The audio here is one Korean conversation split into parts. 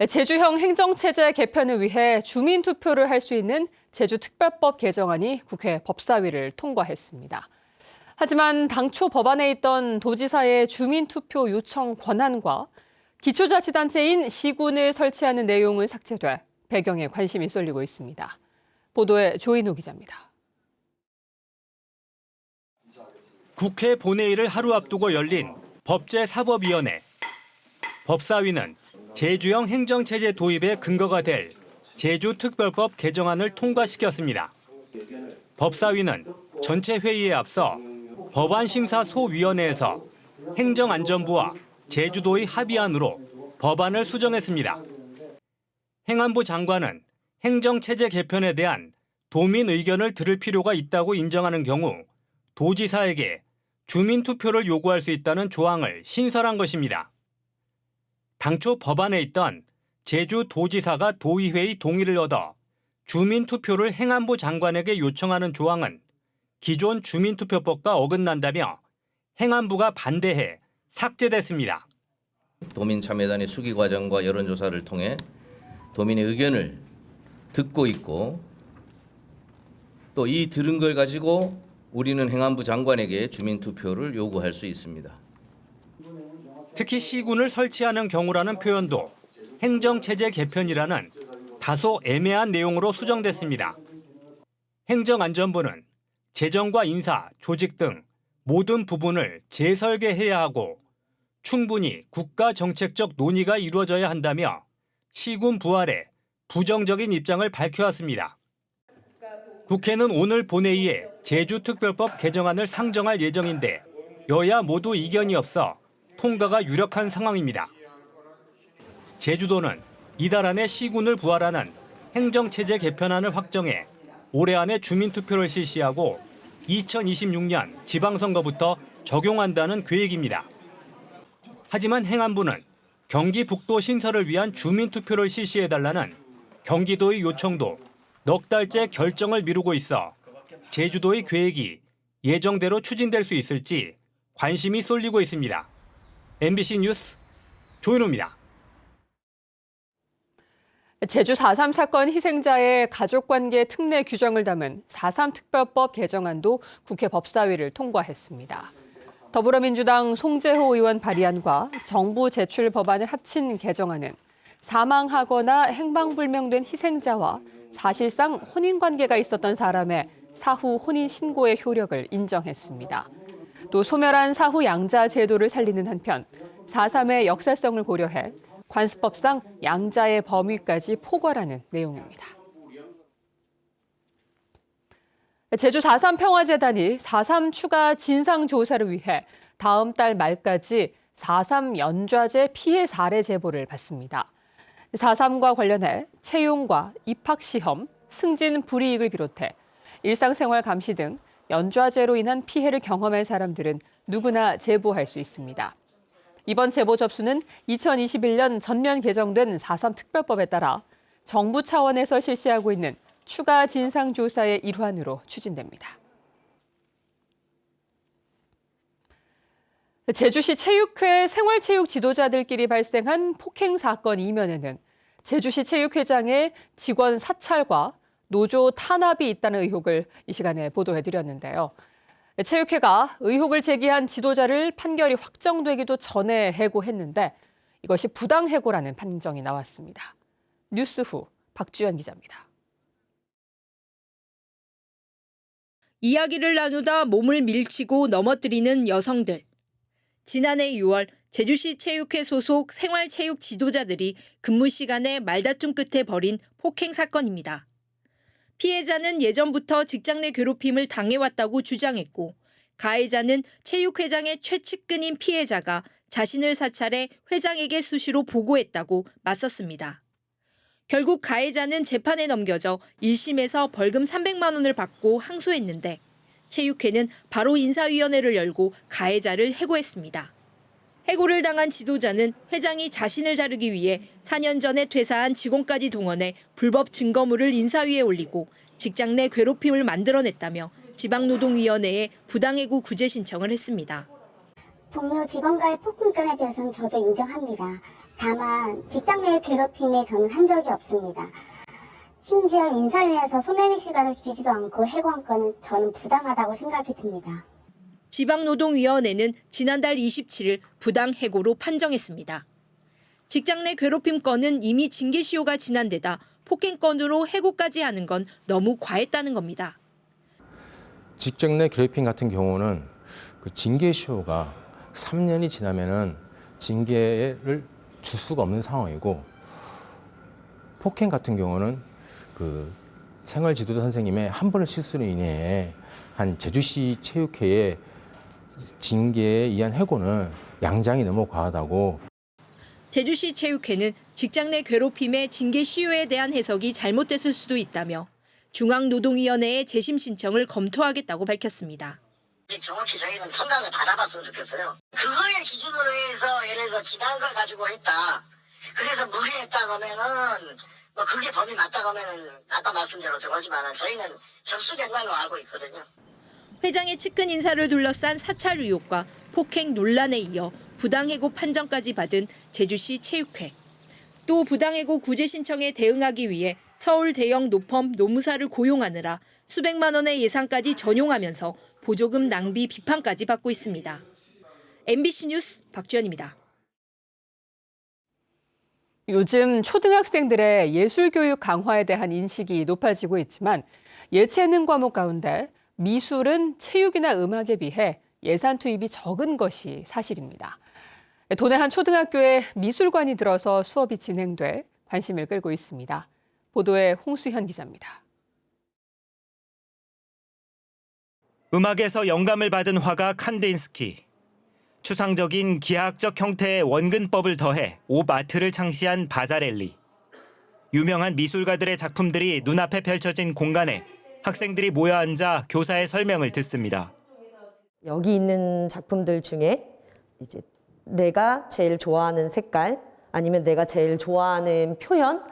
제주형 행정체제 개편을 위해 주민투표를 할 수 있는 제주특별법 개정안이 국회 법사위를 통과했습니다. 하지만 당초 법안에 있던 도지사의 주민투표 요청 권한과 기초자치단체인 시군을 설치하는 내용은 삭제돼 배경에 관심이 쏠리고 있습니다. 보도에 조인호 기자입니다. 국회 본회의를 하루 앞두고 열린 법제사법위원회. 법사위는 제주형 행정체제 도입에 근거가 될 제주특별법 개정안을 통과시켰습니다. 법사위는 전체 회의에 앞서 법안심사소위원회에서 행정안전부와 제주도의 합의안으로 법안을 수정했습니다. 행안부 장관은 행정체제 개편에 대한 도민 의견을 들을 필요가 있다고 인정하는 경우 도지사에게 주민투표를 요구할 수 있다는 조항을 신설한 것입니다. 당초 법안에 있던 제주도지사가 도의회의 동의를 얻어 주민투표를 행안부 장관에게 요청하는 조항은 기존 주민투표법과 어긋난다며 행안부가 반대해 삭제됐습니다. 도민참여단의 수기 과정과 여론조사를 통해 도민의 의견을 듣고 있고 또 이 들은 걸 가지고 우리는 행안부 장관에게 주민투표를 요구할 수 있습니다. 특히 시군을 설치하는 경우라는 표현도 행정체제 개편이라는 다소 애매한 내용으로 수정됐습니다. 행정안전부는 재정과 인사, 조직 등 모든 부분을 재설계해야 하고 충분히 국가정책적 논의가 이루어져야 한다며 시군 부활에 부정적인 입장을 밝혀왔습니다. 국회는 오늘 본회의에 제주특별법 개정안을 상정할 예정인데 여야 모두 이견이 없어 통과가 유력한 상황입니다. 제주도는 이달 안에 시군을 부활하는 행정체제 개편안을 확정해 올해 안에 주민투표를 실시하고 2026년 지방선거부터 적용한다는 계획입니다. 하지만 행안부는 경기 북도 신설을 위한 주민투표를 실시해달라는 경기도의 요청도 넉 달째 결정을 미루고 있어 제주도의 계획이 예정대로 추진될 수 있을지 관심이 쏠리고 있습니다. MBC 뉴스 조인호입니다. 제주 4.3 사건 희생자의 가족관계 특례 규정을 담은 4.3 특별법 개정안도 국회 법사위를 통과했습니다. 더불어민주당 송재호 의원 발의안과 정부 제출 법안을 합친 개정안은 사망하거나 행방불명된 희생자와 사실상 혼인관계가 있었던 사람의 사후 혼인 신고의 효력을 인정했습니다. 또 소멸한 사후 양자 제도를 살리는 한편 4.3의 역사성을 고려해 관습법상 양자의 범위까지 포괄하는 내용입니다. 제주 4.3 평화재단이 4.3 추가 진상조사를 위해 다음 달 말까지 4.3 연좌제 피해 사례 제보를 받습니다. 4.3과 관련해 채용과 입학시험, 승진 불이익을 비롯해 일상생활 감시 등 연좌제로 인한 피해를 경험한 사람들은 누구나 제보할 수 있습니다. 이번 제보 접수는 2021년 전면 개정된 4.3 특별법에 따라 정부 차원에서 실시하고 있는 추가 진상조사의 일환으로 추진됩니다. 제주시 체육회 생활체육 지도자들끼리 발생한 폭행 사건 이면에는 제주시 체육회장의 직원 사찰과 노조 탄압이 있다는 의혹을 이 시간에 보도해드렸는데요. 체육회가 의혹을 제기한 지도자를 판결이 확정되기도 전에 해고했는데 이것이 부당해고라는 판정이 나왔습니다. 뉴스 후 박주연 기자입니다. 이야기를 나누다 몸을 밀치고 넘어뜨리는 여성들. 지난해 6월 제주시 체육회 소속 생활체육 지도자들이 근무 시간에 말다툼 끝에 벌인 폭행 사건입니다. 피해자는 예전부터 직장 내 괴롭힘을 당해왔다고 주장했고 가해자는 체육회장의 최측근인 피해자가 자신을 사찰해 회장에게 수시로 보고했다고 맞섰습니다. 결국 가해자는 재판에 넘겨져 1심에서 벌금 300만 원을 받고 항소했는데 체육회는 바로 인사위원회를 열고 가해자를 해고했습니다. 해고를 당한 지도자는 회장이 자신을 자르기 위해 4년 전에 퇴사한 직원까지 동원해 불법 증거물을 인사위에 올리고 직장 내 괴롭힘을 만들어냈다며 지방노동위원회에 부당해고 구제 신청을 했습니다. 동료 직원과의 폭행건에 대해서는 저도 인정합니다. 다만 직장 내 괴롭힘에 저는 한 적이 없습니다. 심지어 인사위에서 소명의 시간을 주지도 않고 해고한 건은 저는 부당하다고 생각이 듭니다. 지방노동위원회는 지난달 27일 부당 해고로 판정했습니다. 직장 내 괴롭힘 건은 이미 징계 시효가 지난 데다 폭행건으로 해고까지 하는 건 너무 과했다는 겁니다. 직장 내 괴롭힘 같은 경우는 그 징계 시효가 3년이 지나면은 징계를 줄 수가 없는 상황이고, 폭행 같은 경우는 그 생활 지도자 선생님의 한 번의 실수로 인해 한 제주시 체육회의 징계에 의한 해고는 양장이 너무 과하다고. 제주시 체육회는 직장 내 괴롭힘의 징계 시효에 대한 해석이 잘못됐을 수도 있다며 중앙노동위원회에 재심 신청을 검토하겠다고 밝혔습니다. 정확히 저희는 판단을 받아봤으면 좋겠어요. 그거의 기준으로 해서 예를 들어서 지난 걸 가지고 했다. 그래서 무리했다 그러면은 뭐 그게 법이 맞다 그러면은 아까 말씀대로 저거지만은 저희는 접수된 걸로 알고 있거든요. 회장의 측근 인사를 둘러싼 사찰 의혹과 폭행 논란에 이어 부당해고 판정까지 받은 제주시 체육회. 또 부당해고 구제 신청에 대응하기 위해 서울 대형 노펌 노무사를 고용하느라 수백만 원의 예산까지 전용하면서 보조금 낭비 비판까지 받고 있습니다. MBC 뉴스 박주연입니다. 요즘 초등학생들의 예술교육 강화에 대한 인식이 높아지고 있지만 예체능 과목 가운데 미술은 체육이나 음악에 비해 예산 투입이 적은 것이 사실입니다. 도내 한 초등학교에 미술관이 들어서 수업이 진행돼 관심을 끌고 있습니다. 보도에 홍수현 기자입니다. 음악에서 영감을 받은 화가 칸딘스키. 추상적인 기하학적 형태의 원근법을 더해 옵아트를 창시한 바자렐리. 유명한 미술가들의 작품들이 눈앞에 펼쳐진 공간에 학생들이 모여 앉아 교사의 설명을 듣습니다. 여기 있는 작품들 중에 이제 내가 제일 좋아하는 색깔, 아니면 내가 제일 좋아하는 표현,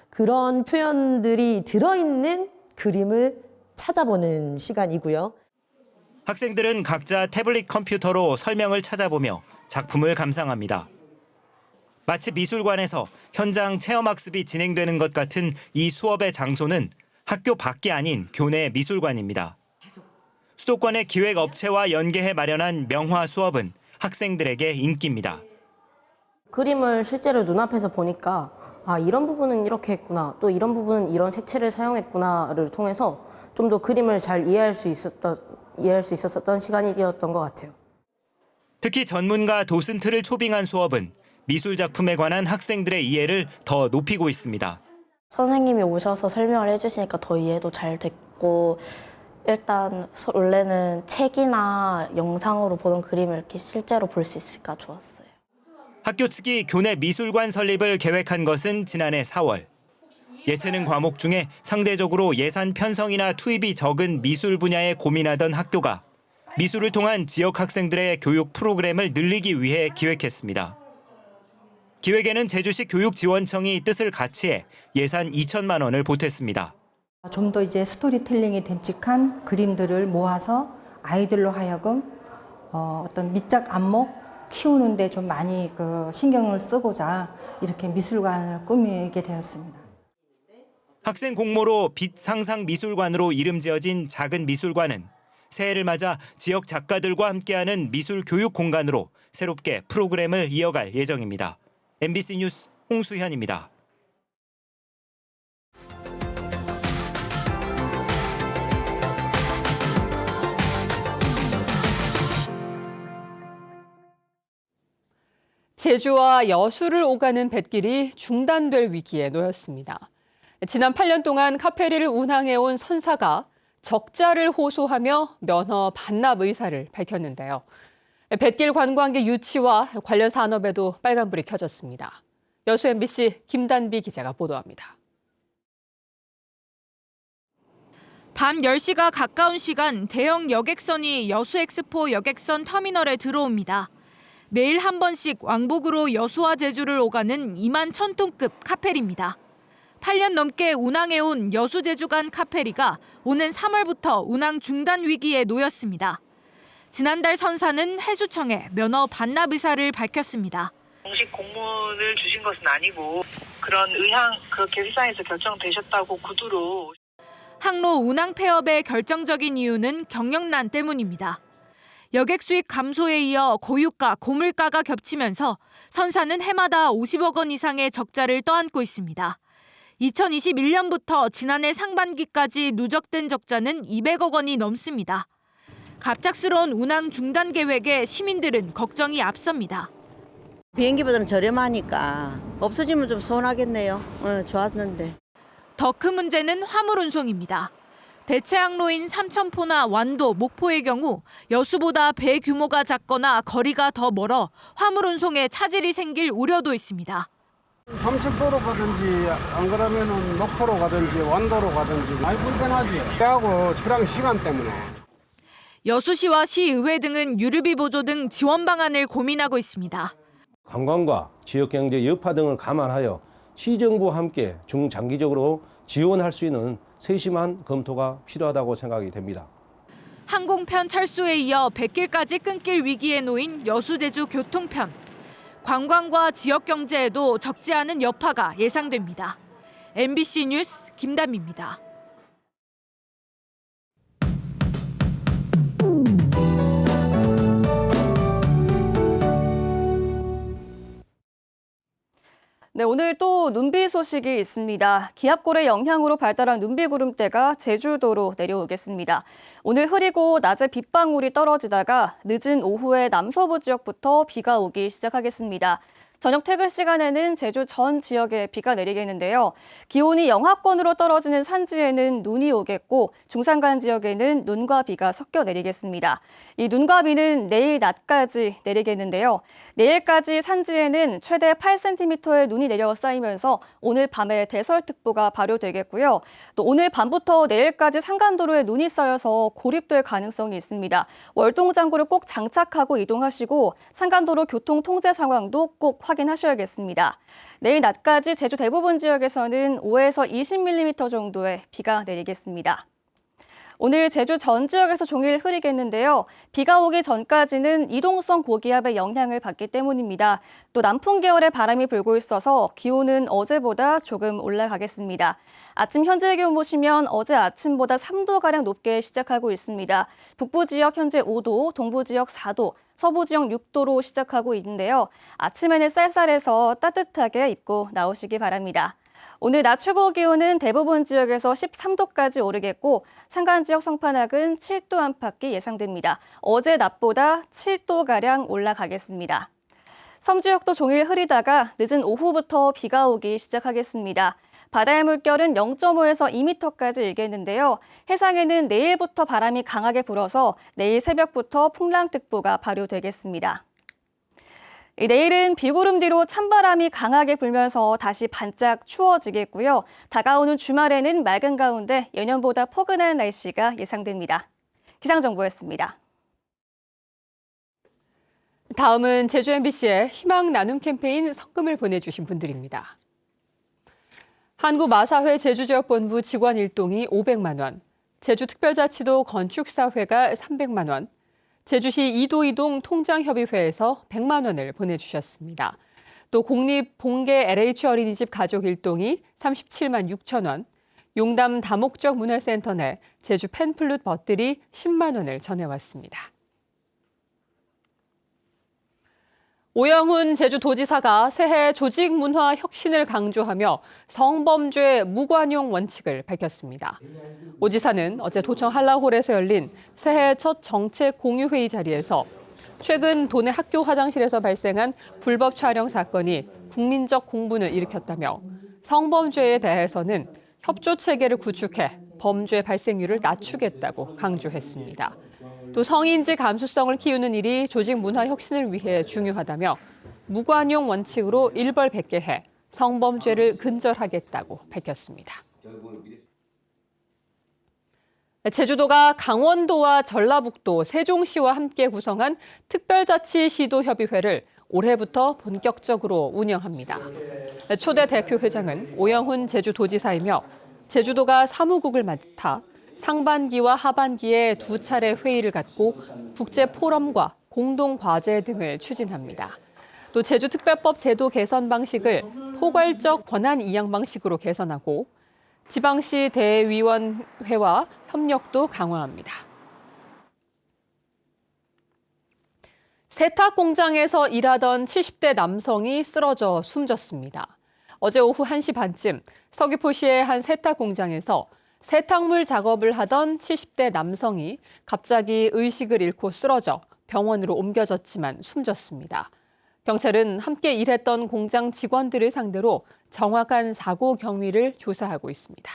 그런 표현들이 들어있는 그림을 찾아보는 시간이고요. 학생들은 각자 태블릿 컴퓨터로 설명을 찾아보며 작품을 감상합니다. 마치 미술관에서 현장 체험학습이 진행되는 것 같은 이 수업의 장소는 학교 밖이 아닌 교내 미술관입니다. 수도권의 기획업체와 연계해 마련한 명화 수업은 학생들에게 인기입니다. 그림을 실제로 눈앞에서 보니까 이런 부분은 이렇게 했구나, 또 이런 부분은 이런 색채를 사용했구나를 통해서 좀 더 그림을 잘 이해할 수 있었던 시간이었던 것 같아요. 특히 전문가 도슨트를 초빙한 수업은 미술 작품에 관한 학생들의 이해를 더 높이고 있습니다. 선생님이 오셔서 설명을 해주시니까 더 이해도 잘 됐고, 일단 원래는 책이나 영상으로 보던 그림을 이렇게 실제로 볼 수 있으니까 좋았어요. 학교 측이 교내 미술관 설립을 계획한 것은 지난해 4월. 예체능 과목 중에 상대적으로 예산 편성이나 투입이 적은 미술 분야에 고민하던 학교가 미술을 통한 지역 학생들의 교육 프로그램을 늘리기 위해 기획했습니다. 기획에는 제주시 교육지원청이 뜻을 같이해 예산 2천만 원을 보탰습니다. 좀 더 이제 스토리텔링이 됨직한 그림들을 모아서 아이들로 하여금 어떤 미적 안목 키우는 데 좀 많이 신경을 쓰고자 이렇게 미술관을 꾸미게 되었습니다. 학생 공모로 빛 상상 미술관으로 이름 지어진 작은 미술관은 새해를 맞아 지역 작가들과 함께하는 미술 교육 공간으로 새롭게 프로그램을 이어갈 예정입니다. MBC 뉴스 홍수현입니다. 제주와 여수를 오가는 뱃길이 중단될 위기에 놓였습니다. 지난 8년 동안 카페리를 운항해온 선사가 적자를 호소하며 면허 반납 의사를 밝혔는데요. 뱃길 관광객 유치와 관련 산업에도 빨간불이 켜졌습니다. 여수 MBC 김단비 기자가 보도합니다. 밤 10시가 가까운 시간 대형 여객선이 여수엑스포 여객선 터미널에 들어옵니다. 매일 한 번씩 왕복으로 여수와 제주를 오가는 2만 1,000톤급 카페리입니다. 8년 넘게 운항해온 여수 제주 간 카페리가 오는 3월부터 운항 중단 위기에 놓였습니다. 지난달 선사는 해수청에 면허 반납 의사를 밝혔습니다. 공식 공문을 주신 것은 아니고 그런 의향 그렇게 회사에서 결정되셨다고 구두로. 항로 운항 폐업의 결정적인 이유는 경영난 때문입니다. 여객 수익 감소에 이어 고유가, 고물가가 겹치면서 선사는 해마다 50억 원 이상의 적자를 떠안고 있습니다. 2021년부터 지난해 상반기까지 누적된 적자는 200억 원이 넘습니다. 갑작스러운 운항 중단 계획에 시민들은 걱정이 앞섭니다. 비행기보다는 저렴하니까 없어지면 좀 서운하겠네요. 좋았는데. 더 큰 문제는 화물 운송입니다. 대체 항로인 삼천포나 완도, 목포의 경우 여수보다 배 규모가 작거나 거리가 더 멀어 화물 운송에 차질이 생길 우려도 있습니다. 삼천포로 가든지 안 그러면은 목포로 가든지 완도로 가든지 많이 불편하지. 배하고 출항 시간 때문에. 여수시와 시의회 등은 유류비 보조 등 지원 방안을 고민하고 있습니다. 관광과 지역경제 여파 등을 감안하여 시정부와 함께 중장기적으로 지원할 수 있는 세심한 검토가 필요하다고 생각이 됩니다. 항공편 철수에 이어 백길까지 끊길 위기에 놓인 여수 제주 교통편. 관광과 지역 경제에도 적지 않은 여파가 예상됩니다. MBC 뉴스 김담입니다. 네, 오늘 또 눈비 소식이 있습니다. 기압골의 영향으로 발달한 눈비 구름대가 제주도로 내려오겠습니다. 오늘 흐리고 낮에 빗방울이 떨어지다가 늦은 오후에 남서부 지역부터 비가 오기 시작하겠습니다. 저녁 퇴근 시간에는 제주 전 지역에 비가 내리겠는데요. 기온이 영하권으로 떨어지는 산지에는 눈이 오겠고 중산간 지역에는 눈과 비가 섞여 내리겠습니다. 이 눈과 비는 내일 낮까지 내리겠는데요. 내일까지 산지에는 최대 8cm의 눈이 내려 쌓이면서 오늘 밤에 대설특보가 발효되겠고요. 또 오늘 밤부터 내일까지 산간도로에 눈이 쌓여서 고립될 가능성이 있습니다. 월동장구를 꼭 장착하고 이동하시고 산간도로 교통 통제 상황도 꼭 확인하셔야겠습니다. 내일 낮까지 제주 대부분 지역에서는 5에서 20mm 정도의 비가 내리겠습니다. 오늘 제주 전 지역에서 종일 흐리겠는데요. 비가 오기 전까지는 이동성 고기압의 영향을 받기 때문입니다. 또 남풍 계열의 바람이 불고 있어서 기온은 어제보다 조금 올라가겠습니다. 아침 현재 기온 보시면 어제 아침보다 3도가량 높게 시작하고 있습니다. 북부 지역 현재 5도, 동부 지역 4도, 서부 지역 6도로 시작하고 있는데요. 아침에는 쌀쌀해서 따뜻하게 입고 나오시기 바랍니다. 오늘 낮 최고 기온은 대부분 지역에서 13도까지 오르겠고 산간 지역 성판악은 7도 안팎이 예상됩니다. 어제 낮보다 7도가량 올라가겠습니다. 섬 지역도 종일 흐리다가 늦은 오후부터 비가 오기 시작하겠습니다. 바다의 물결은 0.5에서 2m까지 일겠는데요. 해상에는 내일부터 바람이 강하게 불어서 내일 새벽부터 풍랑특보가 발효되겠습니다. 내일은 비구름 뒤로 찬바람이 강하게 불면서 다시 반짝 추워지겠고요. 다가오는 주말에는 맑은 가운데 예년보다 포근한 날씨가 예상됩니다. 기상정보였습니다. 다음은 제주 MBC의 희망 나눔 캠페인 성금을 보내주신 분들입니다. 한국마사회 제주지역본부 직원 1동이 500만 원, 제주특별자치도 건축사회가 300만 원, 제주시 이도이동 통장협의회에서 100만 원을 보내주셨습니다. 또 공립봉계 LH 어린이집 가족 1동이 37만 6천 원, 용담 다목적 문화센터 내 제주 팬플룻 벗들이 10만 원을 전해왔습니다. 오영훈 제주도지사가 새해 조직문화 혁신을 강조하며 성범죄 무관용 원칙을 밝혔습니다. 오 지사는 어제 도청 한라홀에서 열린 새해 첫 정책 공유회의 자리에서 최근 도내 학교 화장실에서 발생한 불법 촬영 사건이 국민적 공분을 일으켰다며 성범죄에 대해서는 협조 체계를 구축해 범죄 발생률을 낮추겠다고 강조했습니다. 또 성인지 감수성을 키우는 일이 조직 문화 혁신을 위해 중요하다며 무관용 원칙으로 일벌백계해 성범죄를 근절하겠다고 밝혔습니다. 제주도가 강원도와 전라북도, 세종시와 함께 구성한 특별자치시도협의회를 올해부터 본격적으로 운영합니다. 초대 대표 회장은 오영훈 제주도지사이며 제주도가 사무국을 맡아 상반기와 하반기에 2차례 회의를 갖고 국제 포럼과 공동 과제 등을 추진합니다. 또 제주특별법 제도 개선 방식을 포괄적 권한 이양 방식으로 개선하고 지방시 대위원회와 협력도 강화합니다. 세탁 공장에서 일하던 70대 남성이 쓰러져 숨졌습니다. 어제 오후 1시 반쯤 서귀포시의 한 세탁 공장에서 세탁물 작업을 하던 70대 남성이 갑자기 의식을 잃고 쓰러져 병원으로 옮겨졌지만 숨졌습니다. 경찰은 함께 일했던 공장 직원들을 상대로 정확한 사고 경위를 조사하고 있습니다.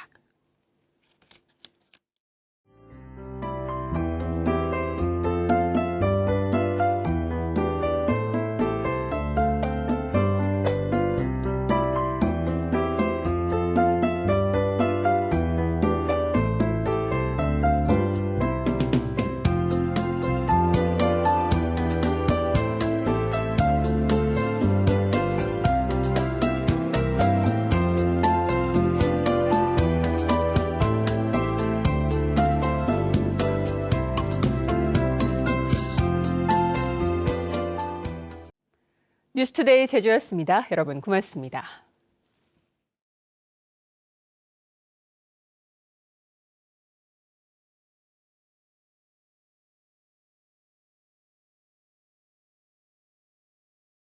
뉴스투데이 제주였습니다. 여러분 고맙습니다.